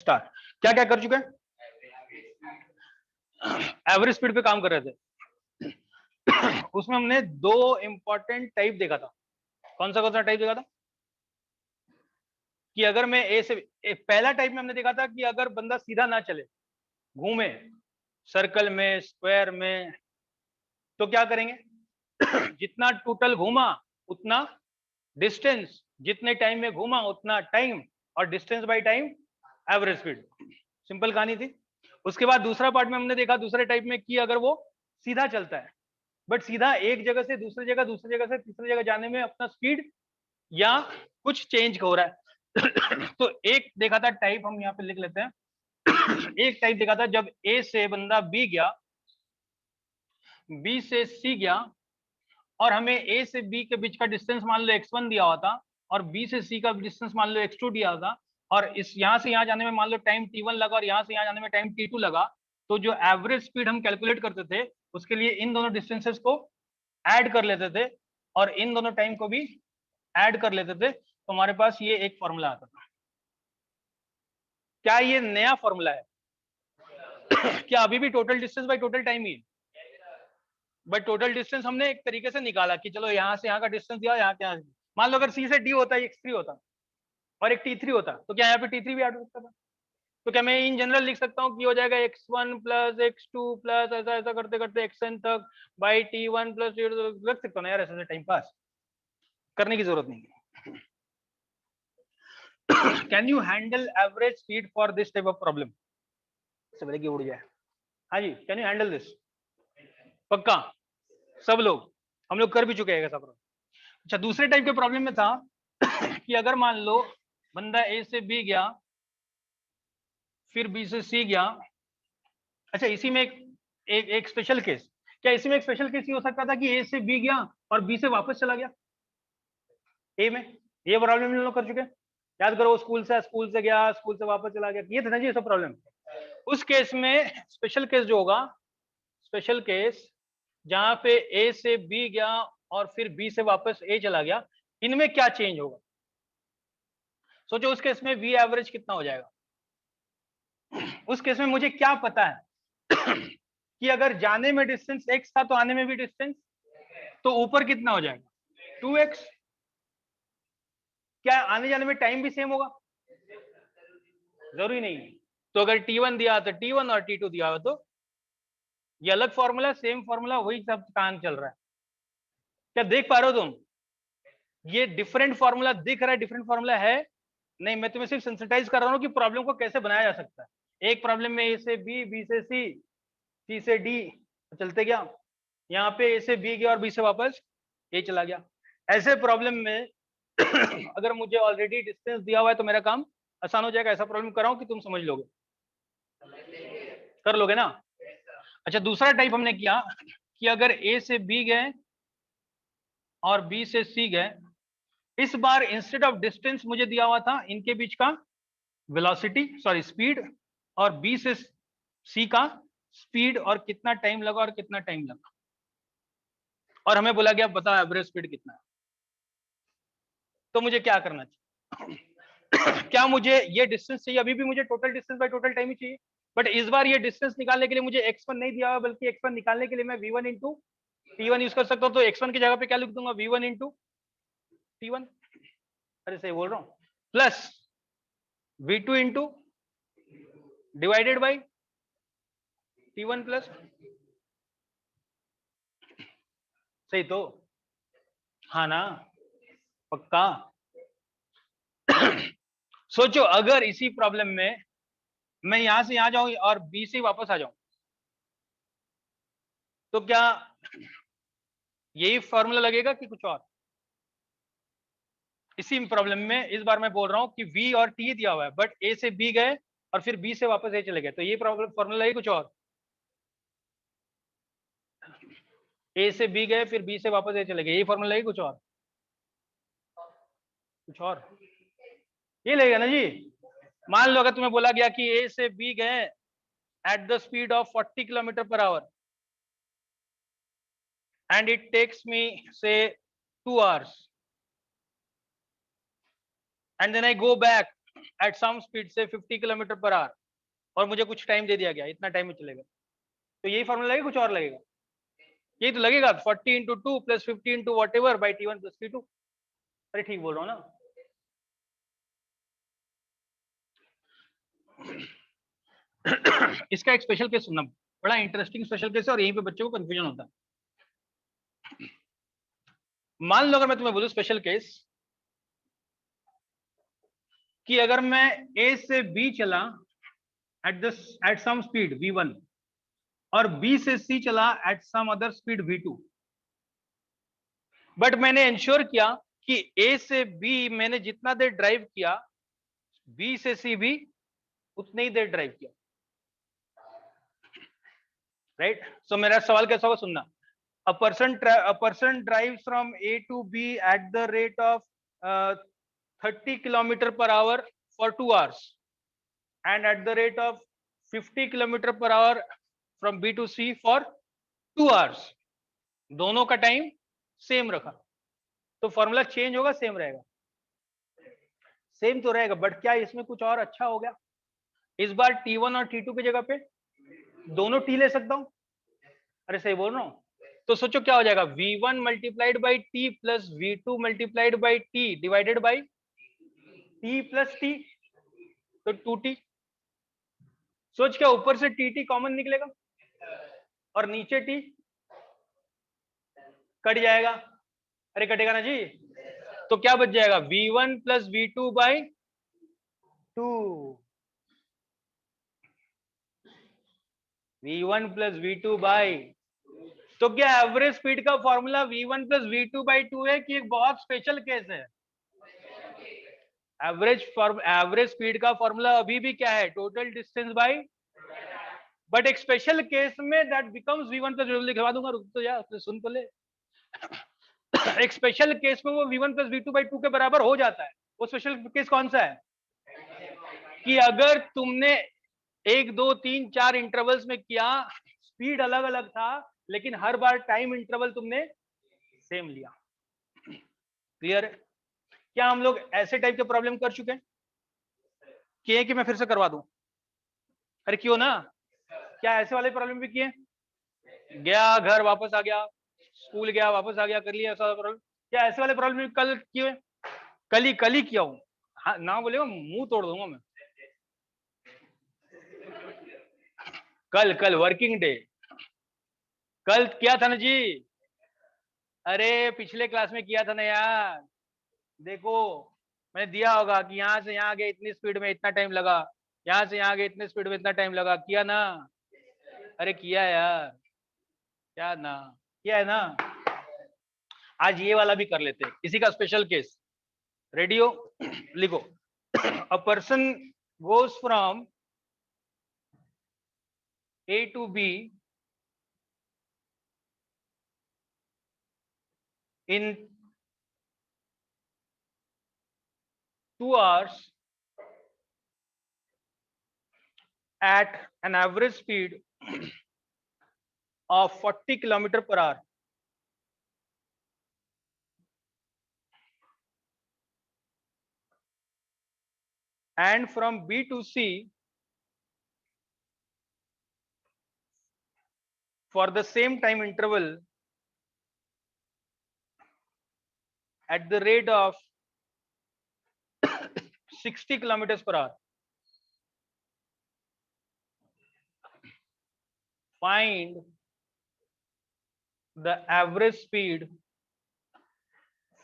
Start. क्या क्या कर चुके हैं? एवरेज स्पीड पे काम कर रहे थे। उसमें हमने दो इंपॉर्टेंट टाइप देखा था। कौन सा टाइप देखा था? कि अगर मैं ए से पहला टाइप में हमने देखा था कि अगर बंदा सीधा ना चले, घूमे सर्कल में, स्क्वायर में, तो क्या करेंगे? जितना टोटल घूमा उतना डिस्टेंस, जितने टाइम में घूमा उतना टाइम, और distance by time average speed. Simple कहानी थी। उसके बाद दूसरा पार्ट में हमने देखा दूसरे टाइप में कि अगर वो सीधा चलता है, बट सीधा एक जगह से दूसरी जगह, दूसरी जगह से तीसरी जगह जाने में अपना स्पीड या कुछ चेंज हो रहा है। तो एक देखा था टाइप, हम यहाँ पे लिख लेते हैं। एक टाइप देखा था जब ए से बंदा बी गया, बी से सी गया, और हमें ए से बी के बीच का डिस्टेंस मान लो x1 दिया हुआ था, और बी से सी का डिस्टेंस मान लो x2 दिया हुआ था, और इस यहां से यहां जाने में मान लो टाइम t1 लगा और यहां से यहां जाने में टाइम t2 लगा। तो जो एवरेज स्पीड हम कैलकुलेट करते थे उसके लिए इन दोनों डिस्टेंसेस को ऐड कर लेते थे और इन दोनों टाइम को भी ऐड कर लेते थे, तो हमारे पास ये एक फॉर्मूला आता था। क्या ये नया फॉर्मूला है? क्या अभी भी total distance by total time ही है? बट टोटल डिस्टेंस हमने एक तरीके से निकाला कि चलो यहाँ से यहाँ का डिस्टेंस दिया, यहाँ क्या, मान लो अगर सी से डी होता है x3 होता और एक t3 होता, तो क्या यहाँ पे t3 भी ऐड हो सकता था? तो क्या मैं इन जनरल लिख सकता हूँ कि हो जाएगा x1 प्लस x2 प्लस ऐसा ऐसा करते करते xn तक बाई t1 प्लस लग सकता ना यार, ऐसे टाइम पास करने की जरूरत नहीं है। Can you handle average speed for this type of problem? इससे पहले कि उड़ जाए। हाँ जी, कैन यू हैंडल दिस? पक्का सब लोग, हम लोग कर भी चुके हैं ऐसा प्रॉब्लम। अच्छा, दूसरे टाइप के प्रॉब्लम में था कि अगर मान लो बंदा ए से बी गया, फिर बी से सी गया। अच्छा, इसी में एक स्पेशल केस, क्या इसी में एक स्पेशल केस ये हो सकता था कि ए से बी गया और बी से वापस चला गया ए में? ये प्रॉब्लम हम लोग कर चुके हैं, याद करो। स्कूल से गया, स्कूल से वापस चला गया, ये था ना जी सब प्रॉब्लम। उस केस में स्पेशल केस जो होगा, स्पेशल केस जहां पे ए से बी गया और फिर बी से वापस ए चला गया, इनमें क्या चेंज होगा? सोचो उस केस में वी एवरेज कितना हो जाएगा? उस केस में मुझे क्या पता है कि अगर जाने में डिस्टेंस x था तो आने में भी डिस्टेंस, तो ऊपर कितना हो जाएगा? 2x। क्या आने जाने में टाइम भी सेम होगा? जरूरी नहीं। तो अगर t1 दिया तो t1 और t2 दिया हो तो ये अलग फॉर्मूला, सेम फॉर्मूला, वही सब काम चल रहा है। क्या देख पा रहे हो तुम? ये डिफरेंट फॉर्मूला दिख रहा है, डिफरेंट फॉर्मूला है नहीं, मैं तुम्हें सिर्फ सेंसिटाइज कर रहा हूँ कि प्रॉब्लम को कैसे बनाया जा सकता है। एक प्रॉब्लम में ए से बी, बी से सी, सी से डी चलते गया, यहाँ पे ए से बी गया और बी से वापस ए चला गया। ऐसे प्रॉब्लम में अगर मुझे ऑलरेडी डिस्टेंस दिया हुआ है तो मेरा काम आसान हो जाएगा। ऐसा प्रॉब्लम कर रहा हूं कि तुम समझ लोगे, कर लोगे ना? अच्छा, दूसरा टाइप हमने किया कि अगर ए से बी गए और बी से सी गए, इस बार इंस्टेड ऑफ डिस्टेंस मुझे दिया हुआ था इनके बीच का वेलोसिटी, सॉरी स्पीड, और बी से सी का स्पीड, और कितना टाइम लगा और कितना टाइम लगा, और हमें बोला गया बताओ एवरेज स्पीड कितना है। तो मुझे क्या करना चाहिए? क्या मुझे ये डिस्टेंस चाहिए? अभी भी मुझे total distance by total time ही चाहिए, बट इस बार ये डिस्टेंस निकालने के लिए मुझे x1 नहीं दिया हुआ, बल्कि x1 निकालने के लिए मैं v1 इंटू t1 यूज कर सकता हूँ। तो x1 की जगह पे क्या लिख दूंगा? v1 इंटू t1, अरे सही बोल रहा हूँ, plus v2 into divided by t1 plus, सही तो? हाँ ना? पक्का? सोचो अगर इसी प्रॉब्लम में मैं यहां से यहां जाऊं और बी से वापस आ जाऊं, तो क्या यही फॉर्मूला लगेगा कि कुछ और? इसी प्रॉब्लम में इस बार मैं बोल रहा हूं कि v और t दिया हुआ है, बट a से b गए और फिर b से वापस a चले गए, तो ये प्रॉब्लम फॉर्मूला है कुछ और? a से b गए फिर b से वापस a चले गए, यही फॉर्मूला है कुछ और? कुछ और ये लगेगा ना जी। मान लो अगर तुम्हें बोला गया कि a से b गए at the speed of 40 kilometre per hour and it takes me say 2 hours, and then I go back at some speed से 50 किलोमीटर पर आवर और मुझे कुछ टाइम दे दिया गया, इतना टाइम में चलेगा, तो यही फॉर्मूला लगेगा, कुछ और लगेगा? यही तो लगेगा, 40 into 2 plus 50 into what ever by T1 plus T2। अरे ठीक बोल रहा हूँ ना? इसका एक स्पेशल केस सुनना, बड़ा इंटरेस्टिंग स्पेशल केस है और यहीं पे बच्चों को कंफ्यूजन होता है। मान लो अगर मैं तुम्हें बोलूं स्पेशल केस कि अगर मैं A से B चला एट सम स्पीड V1 और B से C चला at some other speed V2, but मैंने इंश्योर किया कि A से B मैंने जितना देर ड्राइव किया B से C भी उतनी ही देर ड्राइव किया, राइट? सो मेरा सवाल कैसा होगा, सुनना। A person drives from A to B at the rate of 30 kilometer per hour for 2 hours and at the rate of 50 kilometer per hour from B to C for 2 hours। दोनों का time same रखा, तो formula change होगा same रहेगा? Same तो रहेगा, but क्या इसमें कुछ और अच्छा हो गया? इस बार T1 और T2 की जगह पे दोनों T ले सकता हूं। अरे सही बोल रहा हूं? तो सोचो क्या हो जाएगा, V1 multiplied by T plus V2 multiplied by T divided by T plus T, तो 2T। सोच क्या, ऊपर से TT कॉमन निकलेगा और नीचे T कट जाएगा। अरे कटेगा ना जी? तो क्या बच जाएगा, V1 plus V2 by 2, V1 plus V2 by, तो क्या एवरेज स्पीड का formula V1 plus V2 by 2 है कि एक बहुत स्पेशल केस है? एवरेज स्पीड का फॉर्मूला अभी भी क्या है, टोटल डिस्टेंस बाई, बट एक स्पेशल केस में दैट बिकम्स V1 प्लस लिखवा दूंगा, रुक तो जा, सुन तो ले। एक स्पेशल केस में वो V1 प्लस V2 बाई 2 के बराबर हो जाता है। वो स्पेशल केस कौन सा है कि अगर तुमने 1 2 3 4 इंटरवल्स में किया, स्पीड अलग अलग था लेकिन हर बार टाइम इंटरवल तुमने सेम लिया। क्लियर है? क्या हम लोग ऐसे टाइप के प्रॉब्लम कर चुके हैं कि मैं फिर से करवा दूं? अरे क्यों ना, क्या ऐसे वाले प्रॉब्लम भी किए? गया घर वापस आ गया, स्कूल गया वापस आ गया, कर लिया ऐसा प्रॉब्लम? क्या ऐसे वाले प्रॉब्लम कल किए? कल ही किया हूं। हाँ ना बोलेगा मुंह तोड़ दूंगा मैं। कल वर्किंग डे, कल किया था ना जी। अरे पिछले क्लास में किया था ना यार, देखो मैंने दिया होगा कि यहाँ से यहाँ गए इतनी स्पीड में इतना टाइम लगा, यहाँ से यहाँ गए इतनी स्पीड में इतना टाइम लगा, किया ना? अरे किया यार, क्या ना, किया है ना? आज ये वाला भी कर लेते हैं, इसी का स्पेशल केस। रेडियो लिखो। A person goes from A to B in 2 hours at an average speed of 40 kilometer per hour, and from B to C for the same time interval at the rate of 60 kilometers per hour. Find the average speed.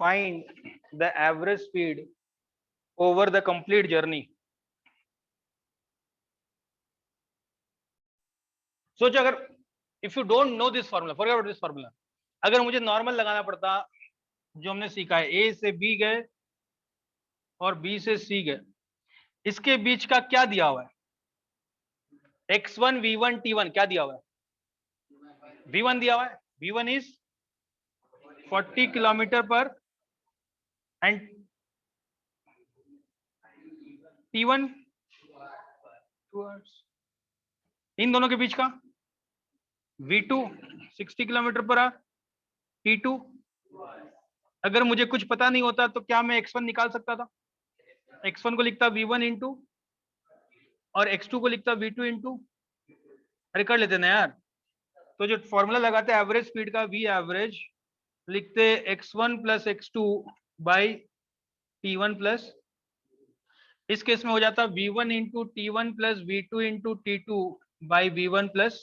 Find the average speed over the complete journey. सोचो अगर if you don't know this formula, forget about this formula, अगर मुझे normal लगाना पड़ता जो हमने सीखा है, ए से बी गए और बी से सी गए, इसके बीच का क्या दिया हुआ है? x1 v1 t1 क्या दिया हुआ है? v1 दिया हुआ है, v1 इज 40 किलोमीटर पर एंड t1 2 hours। इन दोनों के बीच का v2 60 kilometre per hour, t2, अगर मुझे कुछ पता नहीं होता तो क्या मैं x1 निकाल सकता था? x1 को लिखता v1 इंटू और x2 को लिखता v2 इंटू, अरे कर लेते ना यार। तो जो फॉर्मूला लगाते हैं एवरेज स्पीड का, v एवरेज लिखते x1 plus x2 by t1 plus, इस केस में हो जाता v1 into t1 plus v2 into t2 by v1 plus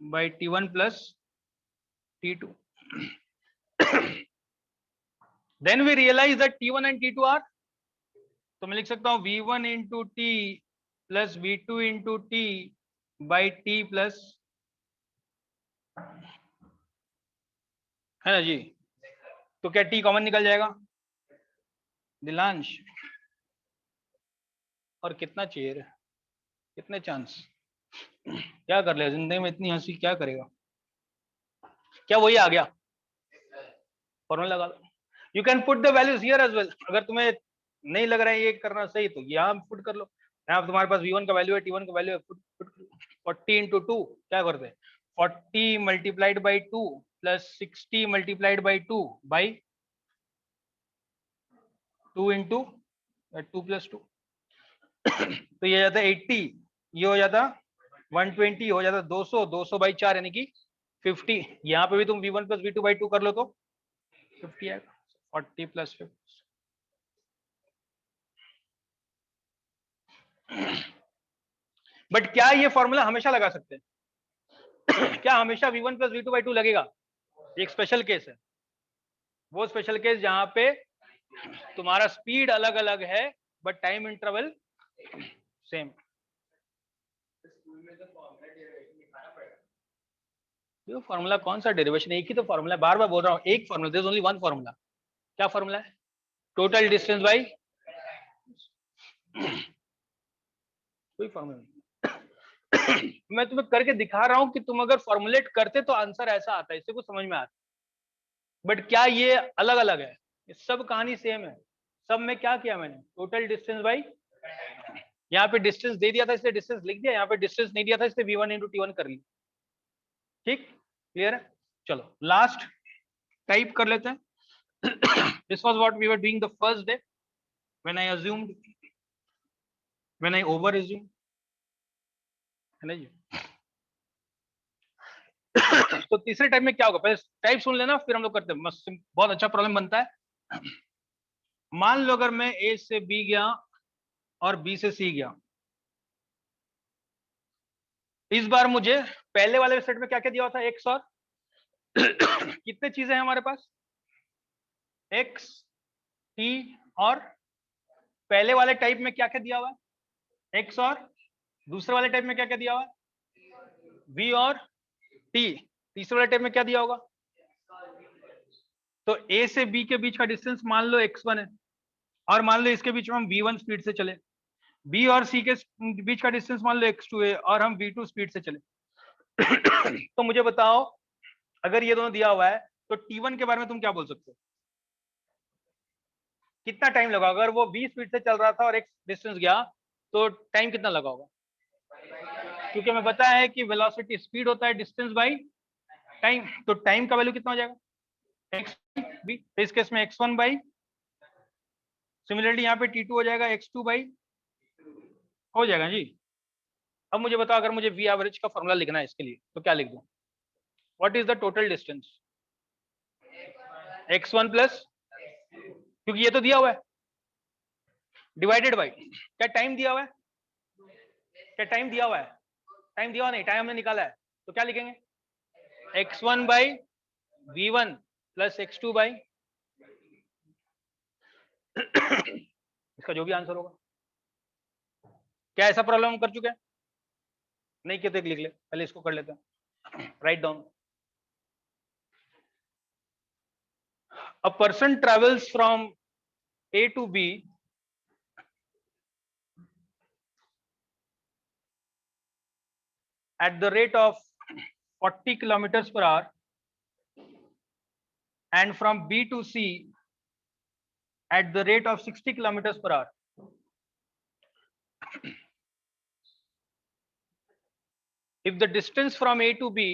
by t1 plus t2। Then we realise that t1 and t2 are, तो मैं लिख सकता हूं v1 into T plus v2 into T by T plus, है ना जी। तो क्या t common निकल जाएगा दिलांश? और कितना चाहिए, कितने चांस, क्या कर ले जिंदगी में इतनी हंसी, क्या करेगा? क्या वही आ गया फॉर्मूला लगा लो। You can put the values here as well, अगर तुम्हें नहीं लग रहा है ये करना सही तो यहाँ पुट कर लो। यहाँ तुम्हारे पास v1 का वैल्यू है, t1 का वैल्यू है, पुट 40 इंटू 2 क्या करते हैं 40 multiplied by 2 plus 60 multiplied by 2 by 2 into 2 plus 2। तो ये जाता है 80, ये हो जाता 120, हो जाता 200, 200 बाई 4 यानी कि 50। यहाँ पे भी तुम v1 प्लस v2 बाई 2 कर लो तो 50 आएगा, 40 प्लस 50। बट क्या ये फॉर्मूला हमेशा लगा सकते हैं? क्या हमेशा v1 प्लस v2 बाई 2 लगेगा? एक स्पेशल केस है, वो स्पेशल केस जहां पे तुम्हारा स्पीड अलग अलग है बट टाइम इंटरवल सेम। ये फॉर्मूला कौन सा डेरिवेशन, एक ही तो फॉर्मूला है, बार बार बोल रहा हूँ, एक formula, there is only one formula. क्या फॉर्मूला है? टोटल डिस्टेंस बाई, कोई फॉर्मूला नहीं। मैं तुम्हें करके दिखा रहा हूं कि तुम अगर फॉर्मुलेट करते तो आंसर ऐसा आता है, इससे कुछ समझ में आता। बट क्या ये अलग अलग है? ये सब कहानी सेम है। सब में क्या किया मैंने, टोटल डिस्टेंस बाई, यहाँ पे डिस्टेंस दे दिया था इसलिए डिस्टेंस लिख दिया, यहाँ पे डिस्टेंस नहीं दिया था इसलिए v1 इंटू t1 कर लिया। ठीक, क्लियर है? चलो लास्ट टाइप कर लेते हैं। This was what we were doing the first day when I assumed, when I over assumed, है ना जी। तो तीसरे टाइप में क्या होगा, पहले टाइप सुन लेना फिर हम लोग करते हैं, मस्त बहुत अच्छा प्रॉब्लम बनता है। मान लो अगर मैं ए से बी गया और बी से सी गया, इस बार मुझे पहले वाले सेट में क्या क्या दिया हुआ था, एक्स और कितने चीजें हैं हमारे पास, एक्स टी और, पहले वाले टाइप में क्या क्या दिया हुआ है एक्स और, दूसरे वाले टाइप में क्या क्या दिया हुआ है वी और टी, तीसरे वाले टाइप में क्या दिया होगा। तो ए से बी के बीच का डिस्टेंस मान लो x1 है, और मान लो इसके बीच में हम v1 स्पीड से चले, बी और सी के बीच का डिस्टेंस मान लो x2 है और हम v2 स्पीड से चले। तो मुझे बताओ अगर ये दोनों दिया हुआ है तो t1 के बारे में तुम क्या बोल सकते हो, कितना टाइम लगा, अगर वो 20 स्पीड से चल रहा था और एक डिस्टेंस गया तो टाइम कितना लगा होगा, क्योंकि हमें पता है कि वेलोसिटी स्पीड होता है डिस्टेंस बाई टाइम, तो टाइम का वैल्यू कितना हो जाएगा एक्स बी, इस केस में x1 बाई, सिमिलरली यहाँ पे t2 हो जाएगा x2 बाई, हो जाएगा जी। अब मुझे बताओ अगर मुझे v एवरेज का फॉर्मूला लिखना है इसके लिए तो क्या लिख दूं, what is the total distance x1 plus, क्योंकि ये तो दिया हुआ है, डिवाइडेड बाई क्या टाइम दिया हुआ है, क्या टाइम दिया हुआ है, टाइम दिया हुआ नहीं, टाइम हमने निकाला है, तो क्या लिखेंगे x1 by v1 plus x2 by इसका जो भी आंसर होगा। क्या ऐसा प्रॉब्लम हम कर चुके हैं? नहीं किया तो एक लिख ले, पहले इसको कर लेते हैं, write down. A person travels from A to B at the rate of 40 kilometers per hour and from B to C at the rate of 60 kilometers per hour. If the distance from A to B,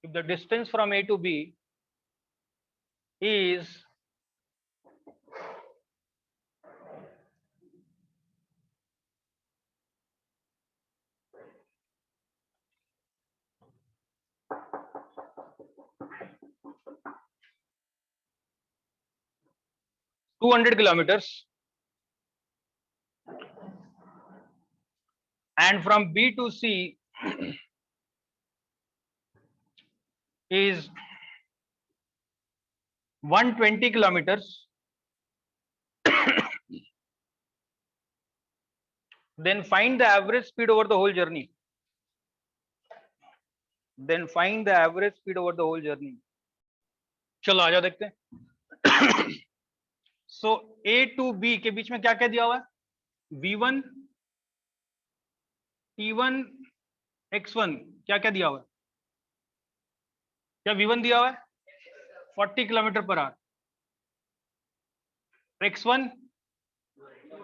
if the distance from A to B is 200 kilometers, and from B to C is 120 kilometers, then find the average speed over the whole journey. Then find the average speed over the whole journey. चलो आ जाओ देखते हैं. So A to B के बीच में क्या क्या दिया हुआ है? V1, T1, X1 क्या क्या दिया हुआ है? क्या V1 दिया हुआ है 40 kilometre per hour, X1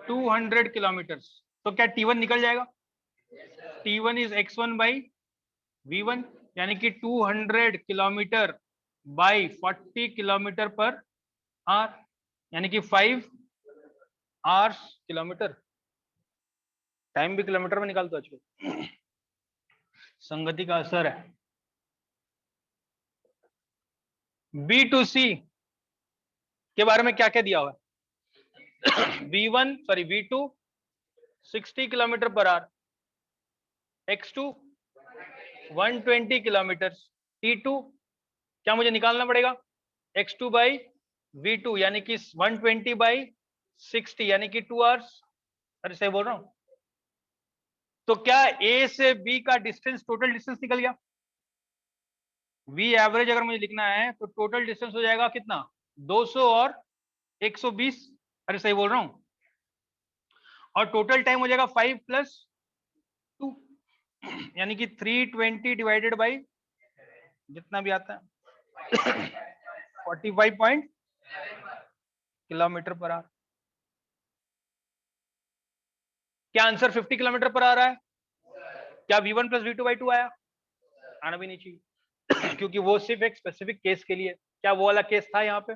200 kilometre. तो क्या T1 निकल जाएगा? T1 is X1 by V1, यानी कि 200 kilometre by 40 kilometre per hour, यानी कि 5 आवर्स किलोमीटर. टाइम भी किलोमीटर में निकालते हो आजकल. संगति का असर है. बी टू सी के बारे में क्या क्या दिया हुआ है? V2 60 kilometre per hour, X2 120 kilometre, T2 क्या मुझे निकालना पड़ेगा? X2 बाई V2 यानी कि 120 बाई 60 यानी कि 2 आवर्स. अरे सही बोल रहा हूं? तो क्या A से B का डिस्टेंस, टोटल डिस्टेंस निकल गया? V एवरेज अगर मुझे लिखना है तो टोटल डिस्टेंस हो जाएगा कितना? 200 और 120. अरे सही बोल रहा हूं? और टोटल टाइम हो जाएगा 5 + 2 यानी कि 320 डिवाइडेड बाई जितना भी आता है 45 किलोमीटर पर आवर. क्या आंसर 50 किलोमीटर पर आ रहा है? क्या V1 + V2/2 आया? आना भी नहीं चाहिए क्योंकि वो सिर्फ एक स्पेसिफिक केस के लिए. क्या वो वाला केस था यहाँ पे?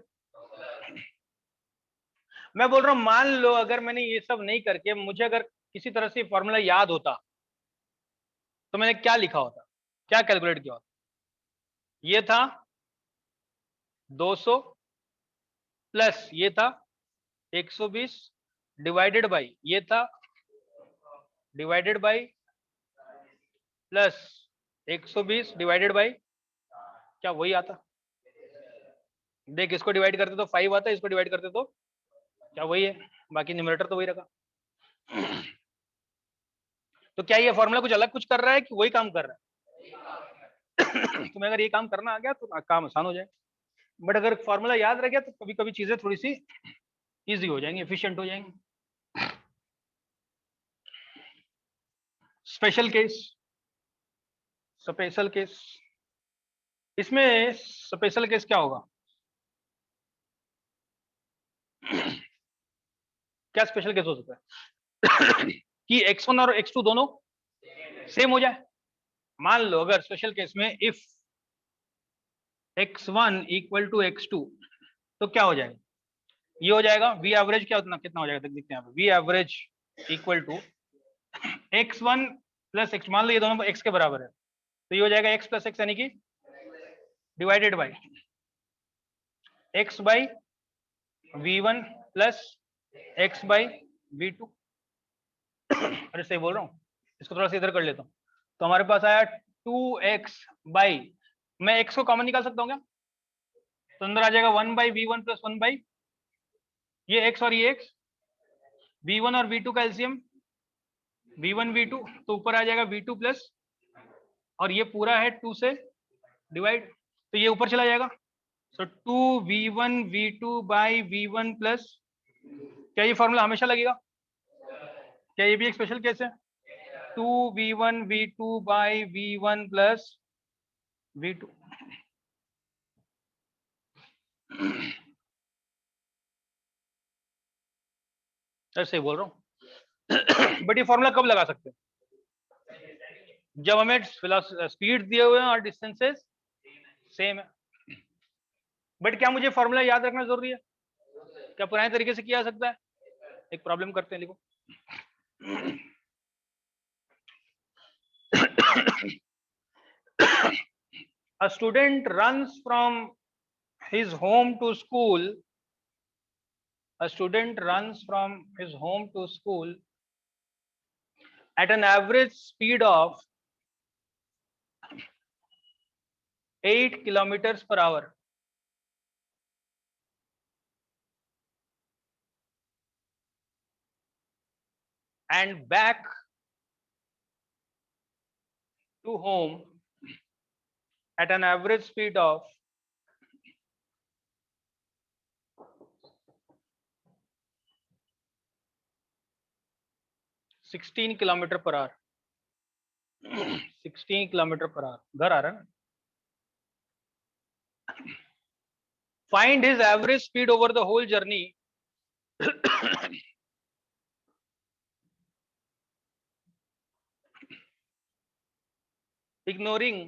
मैं बोल रहा हूं मान लो अगर मैंने ये सब नहीं करके मुझे अगर किसी तरह से फॉर्मूला याद होता तो मैंने क्या लिखा होता, क्या कैलकुलेट किया होता? ये था 200 प्लस ये था 120 डिवाइडेड बाई ये था divided by plus 120 divided by, क्या वही आता? देख इसको डिवाइड करते तो 5 आता है, इसको डिवाइड करते तो क्या वही है, बाकी न्यूमरेटर तो वही रखा. तो क्या ये फॉर्मूला कुछ अलग कुछ कर रहा है कि वही काम कर रहा है? तुम्हें अगर ये काम करना आ गया तो काम आसान हो जाए, बट अगर फॉर्मूला याद रह गया तो कभी कभी चीजें थोड़ी सी इजी हो जाएंगी, एफिशिएंट हो जाएंगी. स्पेशल केस, स्पेशल केस, इसमें स्पेशल केस क्या होगा? क्या स्पेशल केस हो सकता है कि X1 और X2 दोनों सेम हो जाए? मान लो अगर स्पेशल केस में इफ X1 = X2 तो क्या हो जाएगा? ये हो जाएगा V एवरेज क्या उतना कितना हो जाएगा देखते हैं यहाँ पे. V एवरेज = X1 + X, मान लो ये दोनों X के बराबर है तो ये हो जाएगा X + X यानी कि divided by X by V1 plus X by V2. अरे सही बोल रहा हूँ? इसको थोड़ा सा इधर कर लेता हूँ. तो हमारे पास आया 2x बाई, मैं x को कॉमन निकाल सकता हूँ क्या? तो अंदर आ जाएगा 1 बाई V1 + 1 बाई ये x और ये x, V1 और V2 का एलसीएम V1 V2, तो ऊपर आ जाएगा V2 प्लस, और ये पूरा है 2 से डिवाइड तो ये ऊपर चला जाएगा. सो 2V1 V2 by V1 plus, क्या ये फॉर्मूला हमेशा लगेगा? क्या ये भी एक स्पेशल केस है? 2V1 V2 by V1 plus V2. ऐसे बोल रहा हूँ बट ये फॉर्मूला कब लगा सकते हैं? जब हमें स्पीड दिए हुए हैं और डिस्टेंसेस सेम है. बट क्या मुझे फॉर्मूला याद रखना जरूरी है? क्या पुराने तरीके से किया जा सकता है? एक प्रॉब्लम करते हैं, लिखो. A student runs from his home to school A student runs from his home to school at an average speed of 8 kilometers per hour. And back to home at an average speed of 16 kilometre per hour. 16 kilometre per hour. घर आ रहा है. Find his average speed over the whole journey. Ignoring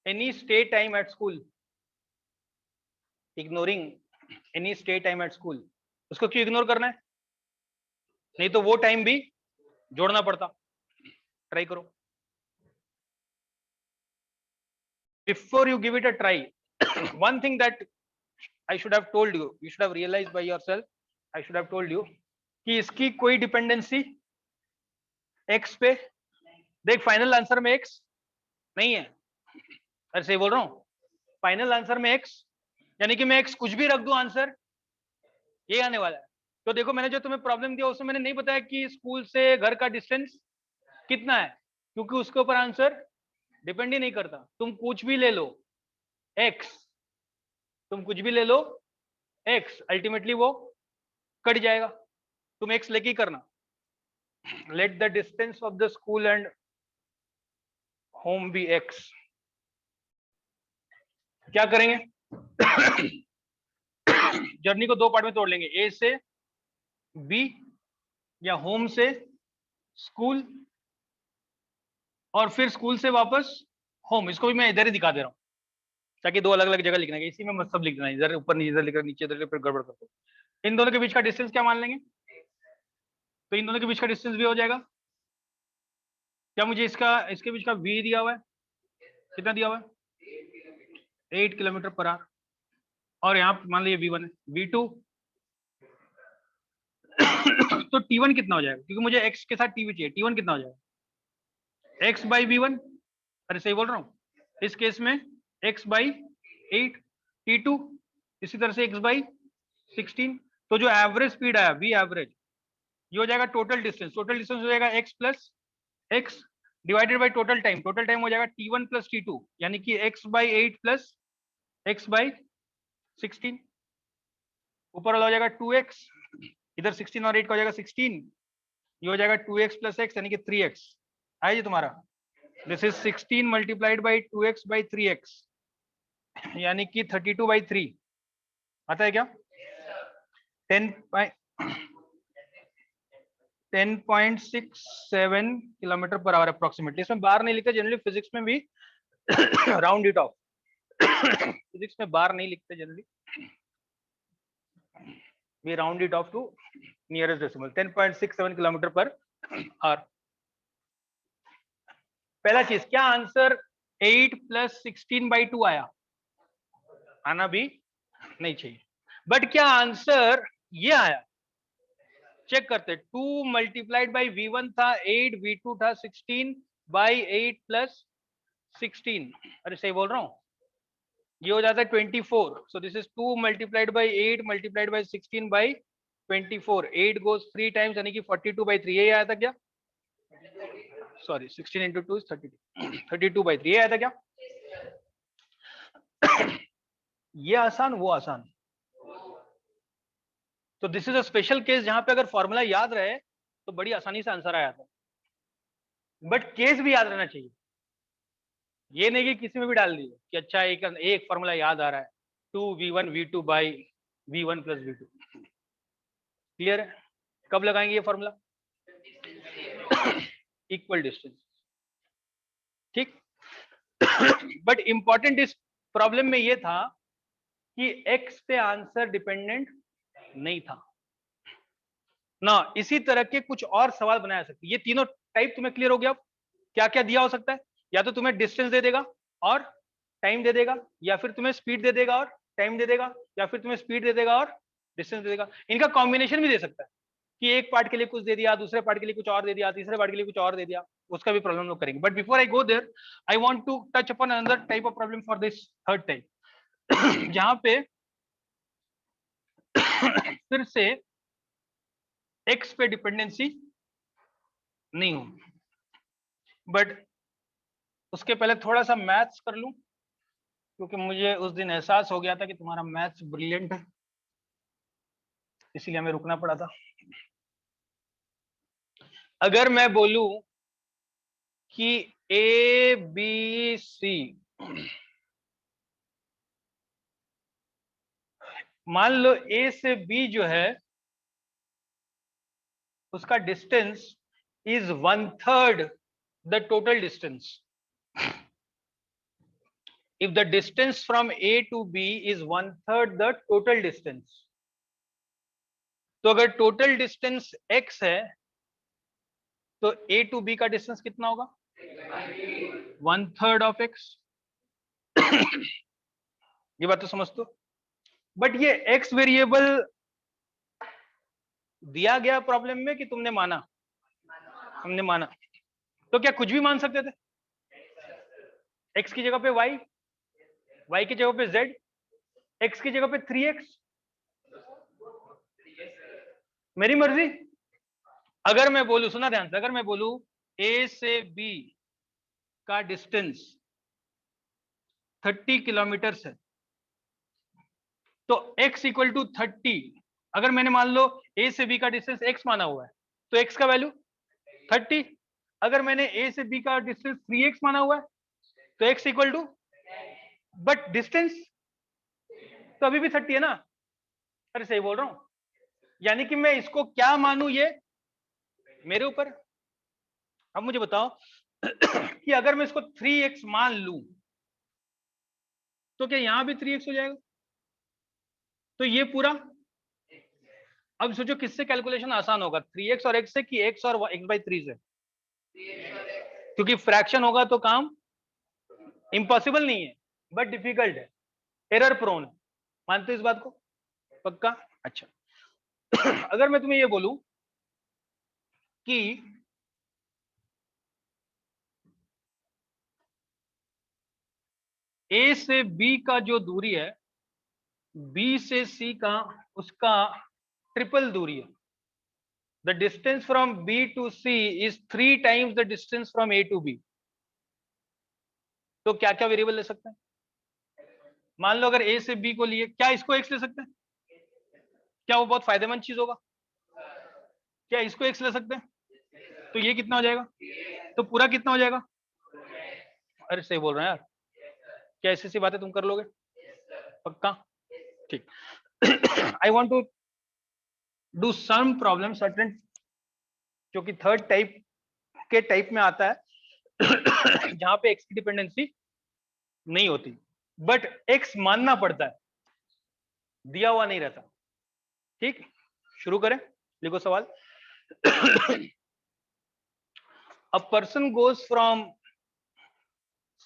any stay time at school. Ignoring any stay time at school. उसको क्यों ignore करना है? नहीं तो वो टाइम भी जोड़ना पड़ता. ट्राई करो. Before you give it a try, one thing that I should have told you, you should have realized by yourself, I should have told you कि इसकी कोई डिपेंडेंसी x पे. देख फाइनल आंसर में x नहीं है. अरे सही बोल रहा हूं. फाइनल आंसर में x यानी कि मैं x कुछ भी रख दूं आंसर ये आने वाला है. तो देखो मैंने जो तुम्हें प्रॉब्लम दिया उसमें मैंने नहीं बताया कि स्कूल से घर का डिस्टेंस कितना है, क्योंकि उसके ऊपर आंसर डिपेंड ही नहीं करता. तुम कुछ भी ले लो x, तुम कुछ भी ले लो x, अल्टीमेटली वो कट जाएगा. तुम x लेके ही करना. Let the distance of the school and home B x. क्या करेंगे? जर्नी को दो पार्ट में तोड़ लेंगे, ए से बी या होम से स्कूल और फिर स्कूल से वापस होम. इसको भी मैं इधर ही दिखा दे रहा हूं ताकि दो अलग अलग जगह लिखना है. इसी में मत सब लिख देना, इधर ऊपर नीचे, इधर लिख नीचे, इधर फिर गड़बड़ करते. इन दोनों के बीच का डिस्टेंस क्या मान लेंगे? तो इन दोनों के बीच का डिस्टेंस भी हो जाएगा क्या? मुझे इसके बीच का v दिया हुआ है. कितना दिया हुआ है? 8 किलोमीटर पर आवर. और यहाँ मान लीजिए v1 है, v2 तो t1 कितना हो जाएगा? क्योंकि मुझे x के साथ t भी चाहिए. t1 कितना हो जाएगा? x by v1. अरे सही बोल रहा हूँ. इस केस में x बाई 8, t2 इसी तरह से x बाई 16. तो जो एवरेज स्पीड आया v एवरेज, ये हो जाएगा टोटल डिस्टेंस. टोटल डिस्टेंस हो जाएगा x plus x divided by total time. Total time हो जाएगा t1 प्लस t2 यानी कि x by 8 plus x by 16. ऊपर वाला हो जाएगा 2x, इधर 16 और 8 का हो जाएगा 16. ये हो जाएगा 2x प्लस x यानी कि 3x. आइए तुम्हारा this is 16 multiplied by 2x by 3x यानी कि 32 बाई 3. आता है क्या? 10.67 किलोमीटर पर आवर अप्रोक्सीमेटली. इसमें बार नहीं लिखते जनरली, फिजिक्स में भी राउंड इट ऑफ. फिजिक्स में बार नहीं लिखते generally, we round it off to nearest decimal. 10.67 kilometre per hour. पहला चीज, क्या आंसर 8 प्लस 16 बाई 2 आया? आना भी नहीं चाहिए. बट क्या आंसर ये आया? चेक करते. 2 मल्टीप्लाइड बाई v1 था 8, v2 था 16 बाई 8 प्लस 16. अरे सही बोल रहा हूँ. ये हो जाता है 24. So this is 2 multiplied by 8 multiplied by 16 by 24. 8 goes 3 times यानी कि 42 बाई 3. ये आया था क्या? Sorry 16 into 2 is 32. 32 बाई 3 ये आया था क्या? ये आसान वो आसान. तो this is a special case जहां पे अगर फॉर्मूला याद रहे तो बड़ी आसानी से आंसर आया था. बट केस भी याद रहना चाहिए. ये नहीं कि किसी में भी डाल दिए कि अच्छा एक फॉर्मूला याद आ रहा है 2v1 v2 by v1 plus v2. Clear है? कब लगाएंगे ये फॉर्मूला? Equal distance. ठीक. बट इंपॉर्टेंट इस प्रॉब्लम में ये था कि x पे आंसर डिपेंडेंट नहीं था ना. इसी तरह के कुछ और सवाल बनाया सकते. ये तीनों टाइप तुम्हें क्लियर हो गया. क्या क्या दिया हो सकता है? या तो तुम्हें डिस्टेंस दे देगा और टाइम दे देगा, या फिर तुम्हें स्पीड दे देगा और टाइम दे देगा या फिर तुम्हें स्पीड दे देगा और डिस्टेंस दे देगा। इनका कॉम्बिनेशन भी दे सकता है कि एक पार्ट के लिए कुछ दे दिया, दूसरे पार्ट के लिए कुछ और दे दिया, तीसरे पार्ट के लिए कुछ और दे दिया, उसका भी प्रॉब्लम लोग करेंगे। But before I go there I want to touch upon another type of problem for this third type, जहां पे फिर से एक्स पे डिपेंडेंसी नहीं हो, बट उसके पहले थोड़ा सा मैथ्स कर लूं, क्योंकि मुझे उस दिन एहसास हो गया था कि तुम्हारा मैथ्स ब्रिलियंट है, इसीलिए हमें रुकना पड़ा था। अगर मैं बोलूं कि ए बी सी, मान लो ए से बी जो है उसका distance is 1/3 the total distance. If the distance from A to B is 1/3 the total distance, तो अगर टोटल डिस्टेंस x है तो A to B का डिस्टेंस कितना होगा? 1/3 ऑफ x। ये बात तो समझ दो। बट ये x वेरिएबल दिया गया प्रॉब्लम में कि तुमने माना? हमने माना। तो क्या कुछ भी मान सकते थे? x की जगह पे y, y की जगह पे z, x की जगह पे 3x, मेरी मर्जी। अगर मैं बोलूं, सुना ध्यान से, अगर मैं बोलूं A से B का डिस्टेंस 30 किलोमीटर है तो x इक्वल टू 30। अगर मैंने मान लो A से B का डिस्टेंस x माना हुआ है तो x का वैल्यू 30। अगर मैंने A से B का डिस्टेंस 3x माना हुआ है तो x equal to, but distance तो अभी भी 30 है ना? अरे सही बोल रहा हूं? यानी कि मैं इसको क्या मानूं ये मेरे ऊपर। अब मुझे बताओ कि अगर मैं इसको 3x मान लूं तो क्या यहां भी 3x हो जाएगा? तो ये पूरा, अब सोचो किससे कैलकुलेशन आसान होगा, 3x और x से कि x और x/3 से? क्योंकि फ्रैक्शन होगा तो काम इम्पॉसिबल नहीं है बट डिफिकल्ट है, एरर प्रोन है। मानते हो इस बात को? पक्का? अच्छा। अगर मैं तुम्हें ये बोलूं कि A से B का जो दूरी है B से C का उसका ट्रिपल दूरी है, the distance from B to C is 3 times the distance from A to B, तो क्या क्या वेरिएबल ले सकते हैं? मान लो अगर A से B को लिए, क्या इसको x ले सकते हैं? क्या वो बहुत फायदेमंद चीज होगा? क्या इसको x ले सकते हैं? तो ये कितना हो जाएगा? तो पूरा कितना हो जाएगा? अरे सही बोल रहे हैं यार, क्या ऐसी सी बातें तुम कर लोगे? पक्का? ठीक। I want to do some problem certain, जो कि थर्ड टाइप के टाइप में आता है, जहां पे एक्स की डिपेंडेंसी नहीं होती बट एक्स मानना पड़ता है, दिया हुआ नहीं रहता। ठीक, शुरू करें। लिखो सवाल। A person goes from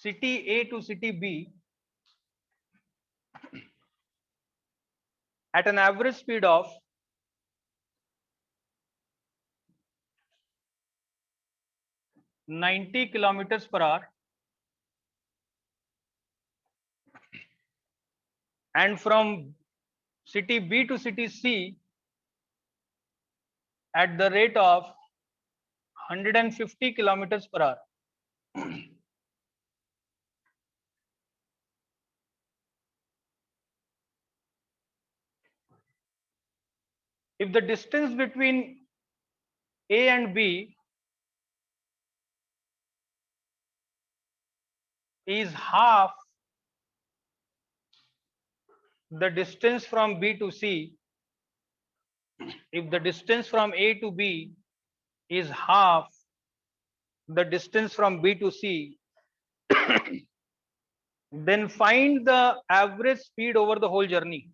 city A to city B at an average speed of 90 kilometers per hour and from city B to city C at the rate of 150 kilometers per hour. If the distance between A and B is half the distance from B to C, if the distance from A to B is half the distance from B to C, then find the average speed over the whole journey.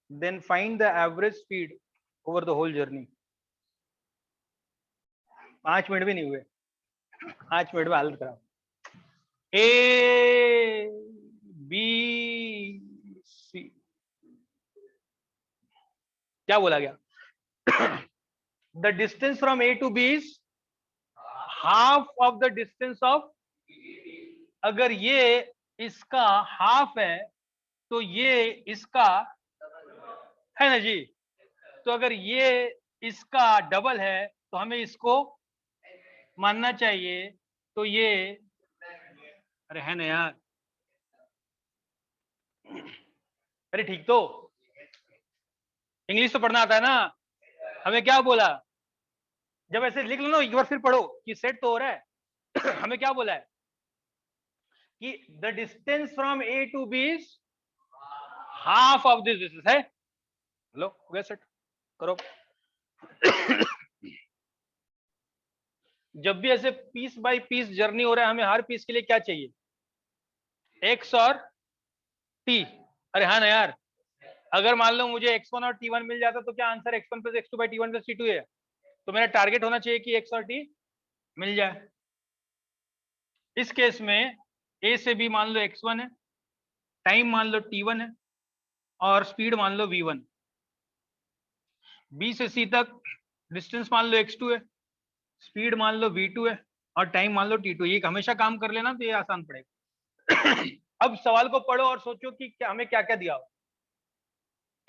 Then find the average speed over the whole journey. 5 minute भी नहीं हुए, 5 minute में हालत खराब। A B क्या बोला गया? The distance from A to B is half of the distance of, अगर ये इसका हाफ है तो ये इसका है ना जी, तो अगर ये इसका डबल है तो हमें इसको मानना चाहिए, तो ये, अरे है ना यार, अरे ठीक तो, इंग्लिश तो पढ़ना आता है ना, हमें क्या बोला? जब ऐसे लिख लो ना एक बार फिर पढ़ो कि सेट तो हो रहा है। हमें क्या बोला है कि the distance from A to B is half of this distance है। हेलो हो गया सेट, करो। जब भी ऐसे पीस बाय पीस जर्नी हो रहा है, हमें हर पीस के लिए क्या चाहिए? एक्स और टी। अरे हाँ ना यार, अगर मान लो मुझे x1 और t1 मिल जाता तो क्या answer x1 plus x2 by t1 plus t2 है? तो मेरा टारगेट होना चाहिए कि x और t मिल जाए। इस केस में a से b मान लो x1 है, टाइम मान लो t1 है, और स्पीड मान लो v1। b से c तक डिस्टेंस मान लो x2 है, स्पीड मान लो v2 है, और टाइम मान लो t2। ये हमेशा काम कर लेना तो ये आसान पड़ेगा। अब सवाल को पढ़ो और सोचो कि क्या हमें क्या क्या दिया हुआ,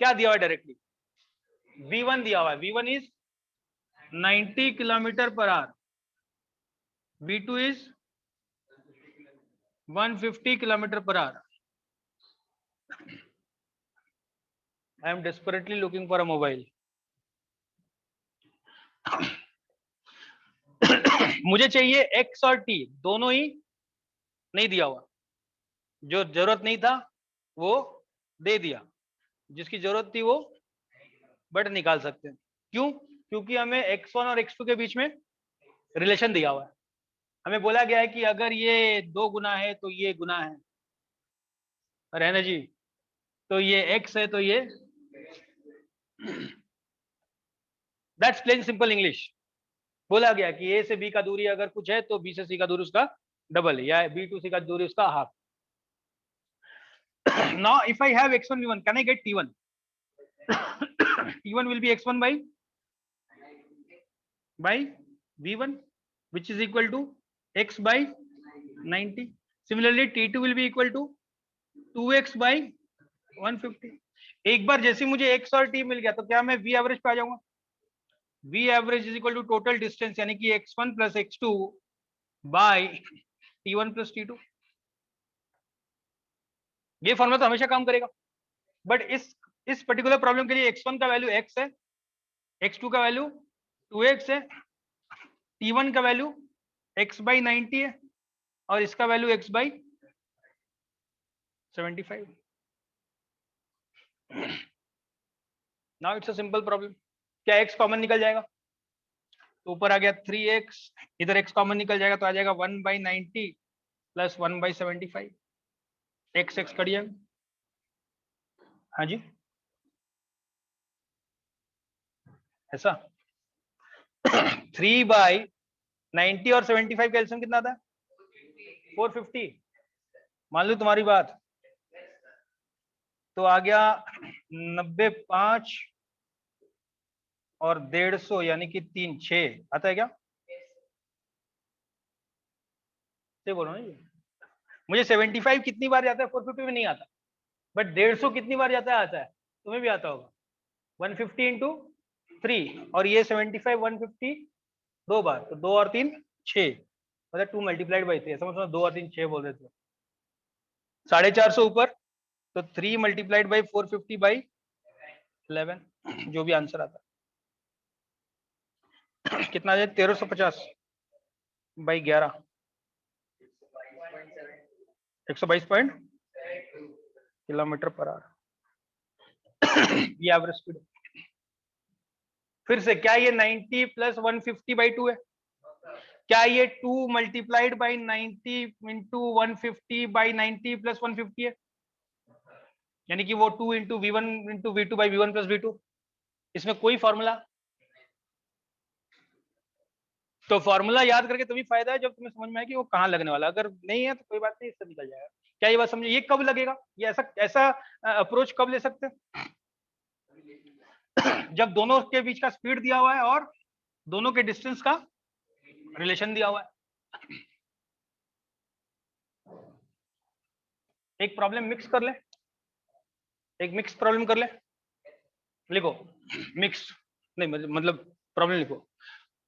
क्या दिया हुआ है डायरेक्टली? v1 दिया हुआ है, v1 is 90 kilometre per hour, v2 is 150 kilometre per hour. I am desperately looking for a mobile. मुझे चाहिए x और t दोनों ही नहीं दिया हुआ, जो जरूरत नहीं था वो दे दिया, जिसकी जरूरत थी वो बट निकाल सकते हैं। क्यों? क्योंकि हमें x1 और x2 के बीच में रिलेशन दिया हुआ है। हमें बोला गया है कि अगर ये 2 गुना है तो ये गुना है, और है ना जी, तो ये x है तो ये, दैट्स प्लेन सिंपल इंग्लिश। बोला गया कि a से b का दूरी अगर कुछ है तो b से c का दूरी उसका डबल है, या b टू c का दूरी उसका half. Now if I have x1 v1, can I get t1? t1 will be x1 by v1, which is equal to x by 90. Similarly t2 will be equal to 2x by 150. एक बार जैसे मुझे x और t मिल गया तो क्या मैं v average पे आ जाऊंगा? v average is equal to total distance, यानी कि x1 plus x2 bye t1 plus t2। ये फॉर्मूला तो हमेशा काम करेगा, बट इस पर्टिकुलर प्रॉब्लम के लिए x1 का वैल्यू x है, x2 का वैल्यू 2x है, t1 का वैल्यू x बाई 90 है, और इसका value x by 75। Now it's a simple problem. क्या x कॉमन निकल जाएगा? तो ऊपर आ गया 3x, इधर x कॉमन निकल जाएगा तो आ जाएगा 1 by 90 plus 1 by 75। x x cut जाएगा। हाँ जी, ऐसा 3 बाई 90 और 75 का एलसीएम कितना आता है? 450। मान लो तुम्हारी बात, तो आ गया 90 5 और 150, यानी कि 3 6 आता है क्या? से बोलो ना ये, मुझे 75 कितनी बार जाता है 450 में नहीं आता, बट 150 कितनी बार जाता है आता है, तुम्हें भी आता होगा। 150 इंटू 3, और ये 75 150 2 बार, तो 2 और 3 6, मतलब 2 मल्टीप्लाइड बाई 3, समझ 2 और 3 6 बोल रहे थे, 450 ऊपर, तो 3 मल्टीप्लाइड बाई 450 बाई 11, जो भी आंसर आता है कितना आ जाए? 1350 बाई 11, 122 किलोमीटर पर आवर। ये एवरेज स्पीड। फिर से क्या ये 90 प्लस 150 बाई 2 है? क्या ये 2 multiplied by 90 into 150 by 90 plus 150 है? यानी कि वो 2 into v1 into v2 by v1 plus v2। इसमें कोई फॉर्मूला, तो फॉर्मूला याद करके तभी फायदा है जब तुम्हें समझ में आए कि वो कहाँ लगने वाला। अगर नहीं है तो कोई बात नहीं, इससे निकल जाएगा। क्या ये बात समझे? ये कब लगेगा? ये ऐसा ऐसा अप्रोच कब ले सकते हैं? जब दोनों के बीच का स्पीड दिया हुआ है और दोनों के डिस्टेंस का रिलेशन दिया हुआ है। एक प्रॉब्लम मिक्स कर ले, एक मिक्स प्रॉब्लम कर ले, लिखो मिक्स नहीं मतलब प्रॉब्लम लिखो।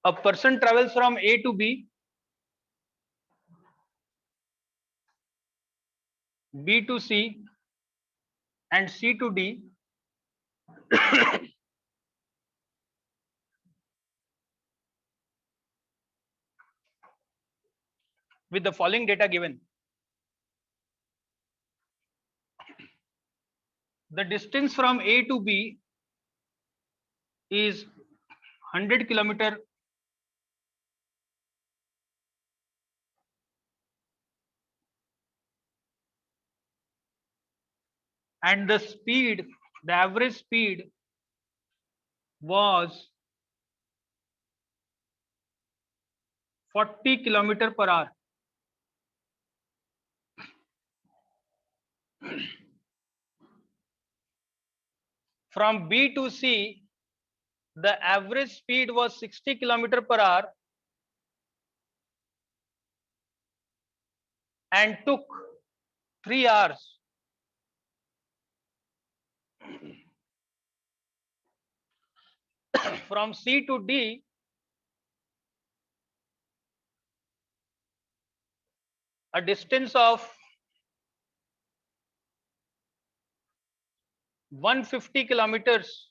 A person travels from A to B, B to C and C to D with the following data given. The distance from A to B is 100 kilometer and the speed, the average speed was 40 kilometer per hour. From B to C, the average speed was 60 kilometer per hour and took 3 hours. From C to D, a distance of 150 kilometers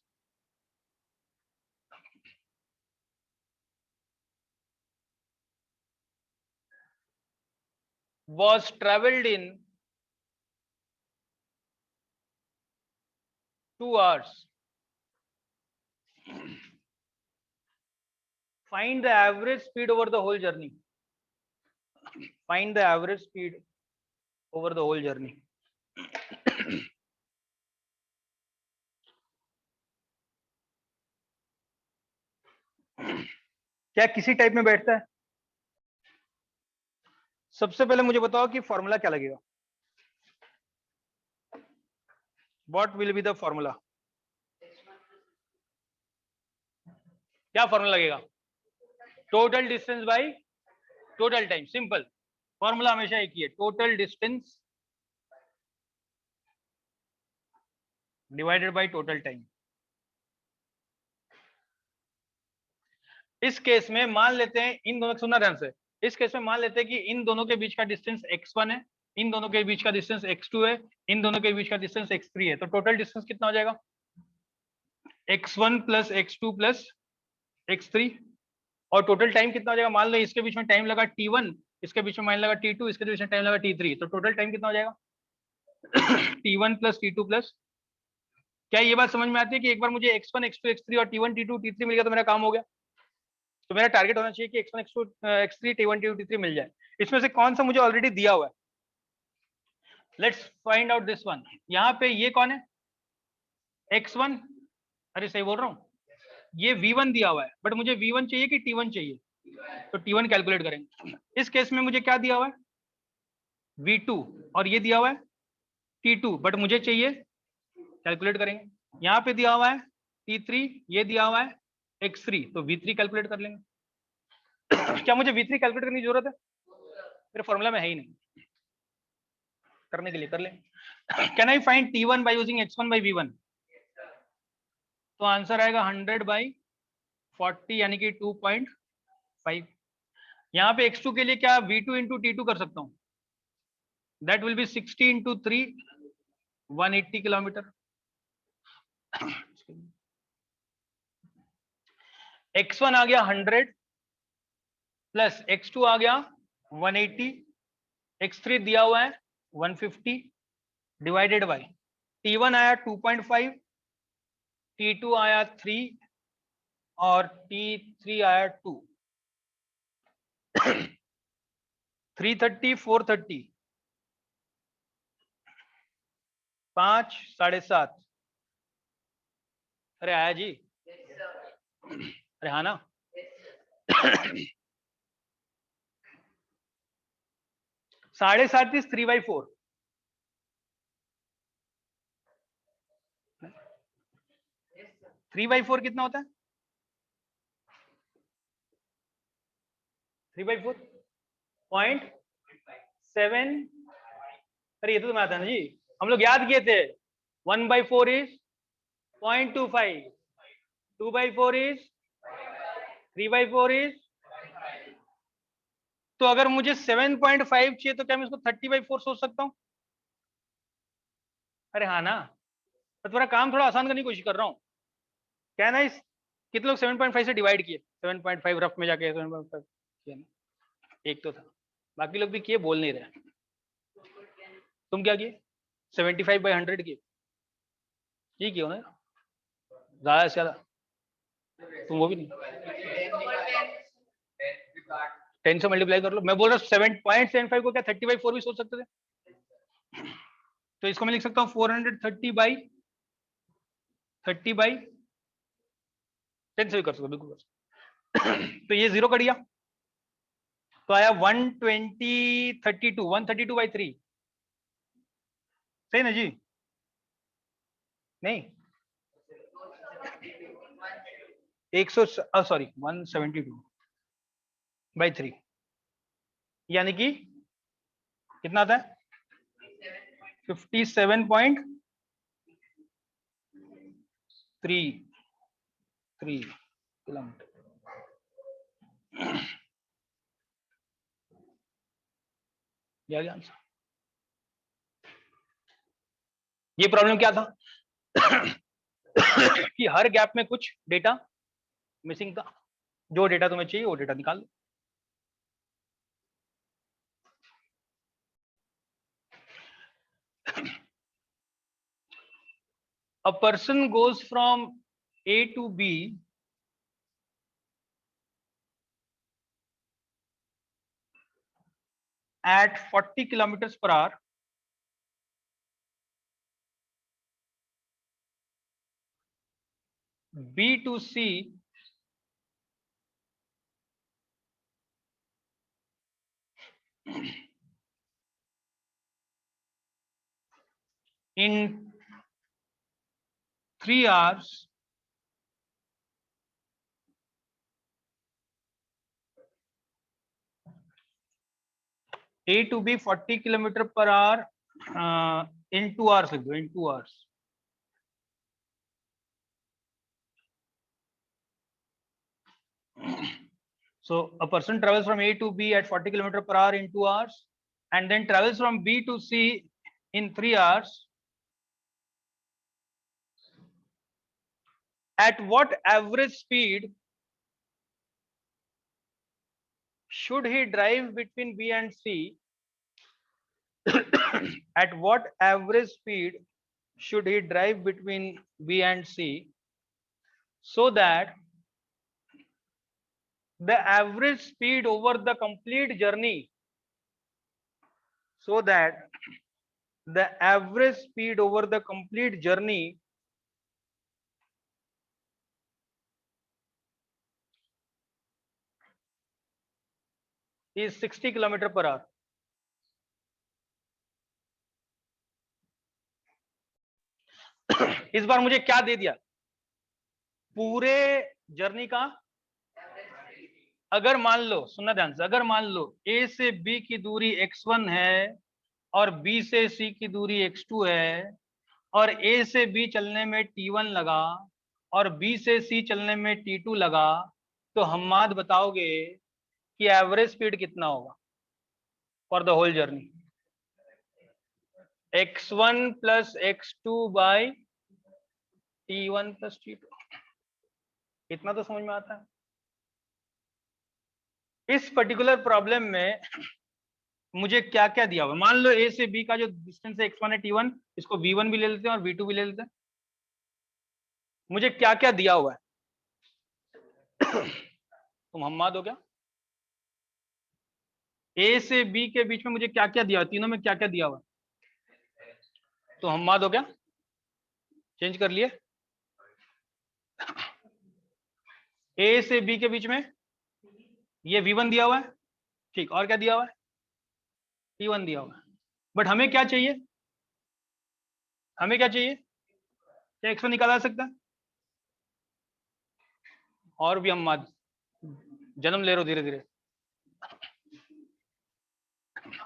was traveled in 2 hours. Find the average speed over the whole journey. Find the average speed over the whole journey. क्या किसी type में बैठता है? सबसे पहले मुझे बताओ कि फॉर्मूला क्या लगेगा? What will be the formula? क्या फॉर्मूला लगेगा? Total distance by total time. Simple formula हमेशा एक ही है, total distance divided by total time. इस केस में मान लेते हैं इन दोनों, सुनना ध्यान से, इस केस में मान लेते हैं कि इन दोनों के बीच का डिस्टेंस x1 है, इन दोनों के बीच का डिस्टेंस x2 है, इन दोनों के बीच का डिस्टेंस x3 है. तो टोटल डिस्टेंस कितना हो जाएगा? x1 plus x2 plus x3. और टोटल टाइम कितना हो जाएगा? मान लो इसके बीच में टाइम लगा t1, इसके बीच में मान लगा t2, इसके बीच में टाइम लगा t3. तो टोटल टाइम कितना हो जाएगा? t1 plus t2 plus. क्या ये बात समझ में आती है कि एक बार मुझे x1 x2 x3 और t1 t2 t3 मिल गया तो मेरा काम हो गया? तो मेरा टारगेट होना चाहिए कि x1 x2 x3 t1 t2 t3 मिल जाए. इसमें से कौन सा मुझे ऑलरेडी दिया हुआ है? Let's find out this one. यहाँ पे ये कौन है? x1. अरे सही बोल रहा हूँ, ये v1 दिया हुआ है, बट मुझे v1 चाहिए कि t1 चाहिए? तो t1 कैलकुलेट करेंगे. इस केस में मुझे क्या दिया हुआ है? v2. और ये दिया हुआ है t2, बट मुझे चाहिए, कैलकुलेट करेंगे. यहाँ पे दिया हुआ है t3, ये दिया हुआ है x3, तो v3 कैलकुलेट कर लेंगे. क्या मुझे v3 कैलकुलेट करने की जरूरत है? मेरे फॉर्मूला में है ही नहीं, करने के लिए कर लें. Can I find t1 by using x1 by v1? तो आंसर आएगा 100 बाई 40 यानी कि 2.5. यहाँ पे x2 के लिए क्या v2 इंटू t2 कर सकता हूँ? That will be 60 into 3, 180 kilometre. x1 आ गया 100 प्लस x2 आ गया 180, x3 दिया हुआ है 150 डिवाइडेड बाय t1 आया 2.5, t2 आया 3 और t3 आया 2. 330, 430, 5, 7.5. अरे आया जी? अरे हाँ ना? 7.5 is 3/4. 3/4 कितना होता है? 3/4 0.7। अरे ये तो तुम्हें आता है ना जी, हम लोग याद किए थे। 1/4 इज 0.25, 2/4 इज 3/4 इज। तो अगर मुझे 7.5 चाहिए तो क्या मैं इसको 30/4 सोच सकता हूँ? अरे हाँ ना, तो थोड़ा काम थोड़ा आसान करने की कोशिश कर रहा हूँ। क्या ना, इस कितने लोग 7.5 से डिवाइड किए? 7.5 रफ में जाके 7.5 किया ना? एक तो था, बाकी लोग भी किए, बोल नहीं रहे। तुम क्या किए? 75/100 किए? ये किया ना, ज्यादा से ज्यादा। तुम वो भी नहीं, 10 से मल्टीप्लाई कर लो। मैं बोल रहा हूँ 7.75 को क्या 30/4 भी सोच सकते थे? तो इसको मैं लिख सकता हूँ 430/10 से भी कर सकते हो, बिल्कुल कर सकते। तो ये 0 कट गया, तो आया 132/3। सही ना जी? नहीं, 100, सॉरी 172/3, यानी कि कितना आता है? 57.33 किलोमीटर। आंसर। ये प्रॉब्लम क्या था? कि हर गैप में कुछ डेटा मिसिंग था। जो डेटा तुम्हें चाहिए वो डेटा निकाल लो। A person goes from A to B at 40 kilometers per hour B to C in 3 hours A to B 40 kilometer per hour in 2 hours लिख दो, in 2 hours। So a person travels from A to B at 40 kilometer per hour in 2 hours and then travels from B to C in 3 hours. At what average speed should he drive between B and C? At what average speed should he drive between B and C so that the average speed over the complete journey, so that the average speed over the complete journey is 60 kilometre per hour. इस बार मुझे क्या दे दिया? पूरे journey का, अगर मान लो, सुनना ध्यान से, अगर मान लो A से B की दूरी x1 है और B से C की दूरी x2 है और A से B चलने में t1 लगा और B से C चलने में t2 लगा, तो हम्माद बताओगे कि एवरेज स्पीड कितना होगा for the whole journey? x1 plus x2 by t1 plus t2। इतना तो समझ में आता है। इस पर्टिकुलर प्रॉब्लम में मुझे क्या क्या दिया हुआ? मान लो A से B का जो डिस्टेंस है x1 है t1, इसको v1 भी ले लेते हैं और v2 भी ले लेते हैं। मुझे क्या क्या दिया हुआ है? तुम हम्माद हो क्या? A से B के बीच में मुझे क्या क्या दिया हुआ? तीनों में क्या क्या दिया हुआ? तो हम्माद हो क्या? चेंज कर लिए। A से B के बीच में ये v1 दिया हुआ है, ठीक, और क्या दिया हुआ है? t1 दिया हुआ है। बट हमें क्या चाहिए? हमें क्या चाहिए? क्या x1 निकाला जा सकता है? और भी हम जन्म ले रहे हो धीरे धीरे।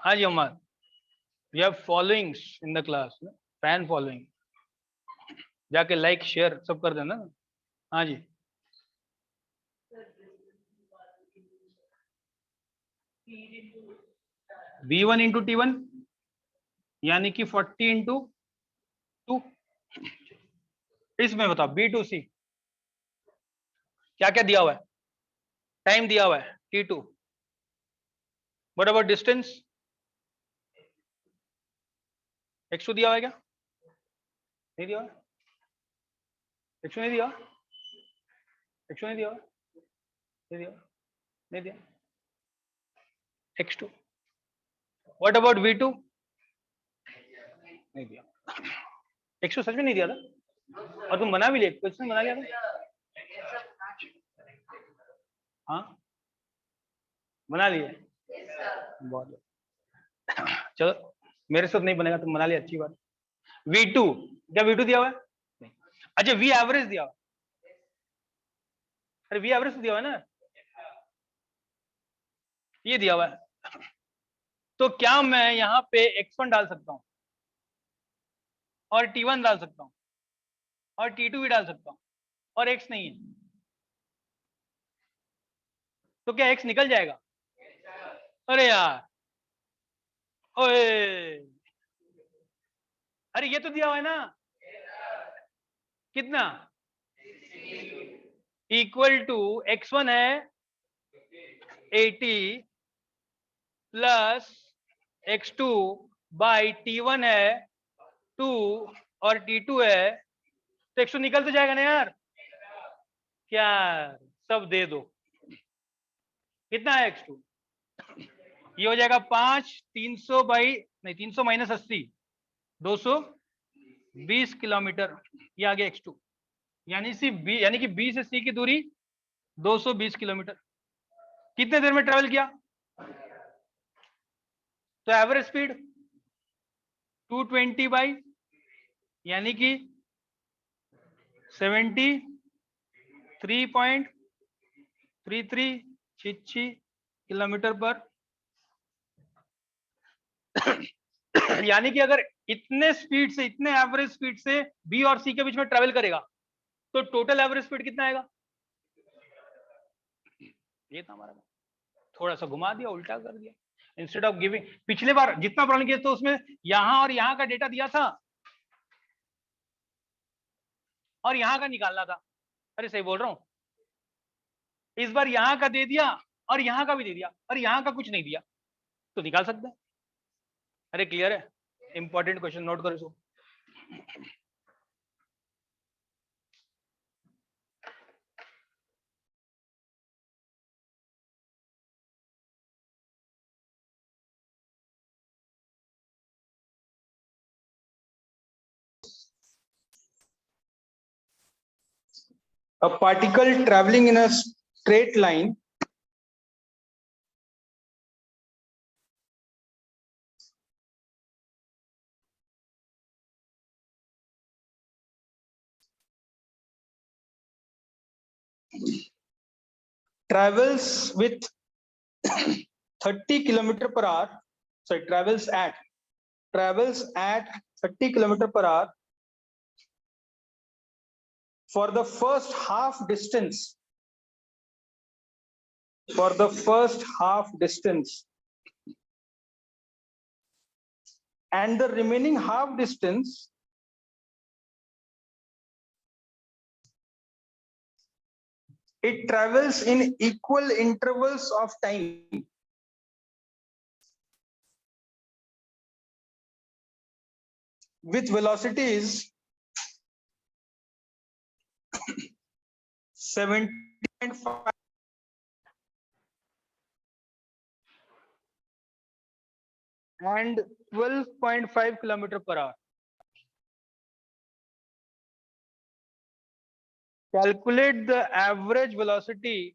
हाँ जी अम्मा, we have followings in the class, fan following, जाके लाइक शेयर सब कर देना। हाँ जी V1 इंटू T1 यानी कि 40 इंटू 2। इसमें बताओ B2C क्या क्या दिया हुआ है, टाइम दिया हुआ है T2, what about distance X2 दिया हुआ है क्या, नहीं दिया हुआ, X2 नहीं दिया, X2 नहीं दिया, नहीं दिया, नहीं दिया, X2, व्हाट अबाउट V2 नहीं दिया, X2 सच में नहीं दिया था, और तुम बना भी ले, क्वेश्चन बना लिया था। हाँ बना लिए, बहुत चलो मेरे साथ नहीं बनेगा, तुम बना लिया, अच्छी बात। V2 क्या V2 दिया हुआ है, नहीं। अच्छा V एवरेज दिया हुआ, अरे V एवरेज दिया हुआ है ना, ये दिया हुआ है, तो क्या मैं यहाँ पे X1 डाल सकता हूँ और T1 डाल सकता हूँ और T2 भी डाल सकता हूँ और X नहीं है, तो क्या X निकल जाएगा, अरे यार ओए, अरे ये तो दिया हुआ है ना, कितना इक्वल टू X1 है 80 प्लस X2 बाई T1 है 2 और T2 है, तो X2 निकल तो जाएगा ना यार, क्या सब दे दो, कितना है X2, ये हो जाएगा 5, 300 बाई नहीं 300 माइनस 80 220 किलोमीटर, ये आ गया X2, यानी कि B से C की दूरी 220 किलोमीटर, कितने देर में ट्रेवल किया, तो एवरेज स्पीड 220 बाई यानी कि 73.33 किलोमीटर पर यानी कि अगर इतने स्पीड से, इतने एवरेज स्पीड से बी और सी के बीच में ट्रेवल करेगा तो टोटल एवरेज स्पीड कितना आएगा, ये था हमारा, थोड़ा सा घुमा दिया, उल्टा कर दिया, इंस्टेड ऑफ गिविंग, पिछले बार जितना प्रॉब्लम किया तो उसमें यहां और यहां का डेटा दिया था और यहां का निकालना था, अरे सही बोल रहा हूं, इस बार यहां का दे दिया और यहां का भी दे दिया और यहां का कुछ नहीं दिया, तो निकाल सकते हैं। अरे क्लियर है, इंपॉर्टेंट क्वेश्चन नोट करो इसको। A particle traveling in a straight line travels with 30 kilometer per hour, sorry, travels at 30 kilometer per hour for the first half distance, and the remaining half distance it travels in equal intervals of time with velocities 70.5 and 12.5 kilometer per hour. Calculate the average velocity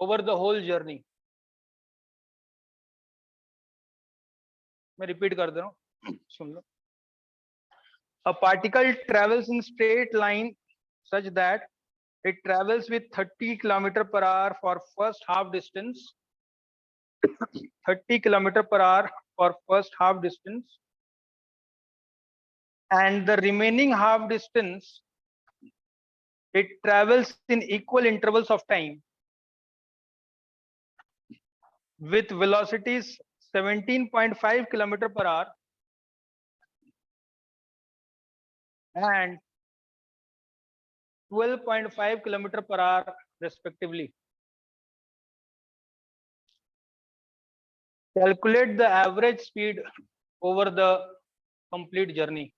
over the whole journey. मैं repeat कर दे रहा हूं, सुन लो। A particle travels in straight line such that it travels with 30 km per hour for first half distance, 30 km per hour for first half distance, and the remaining half distance it travels in equal intervals of time with velocities 17.5 km per hour and 12.5 km per hour respectively. Calculate the average speed over the complete journey.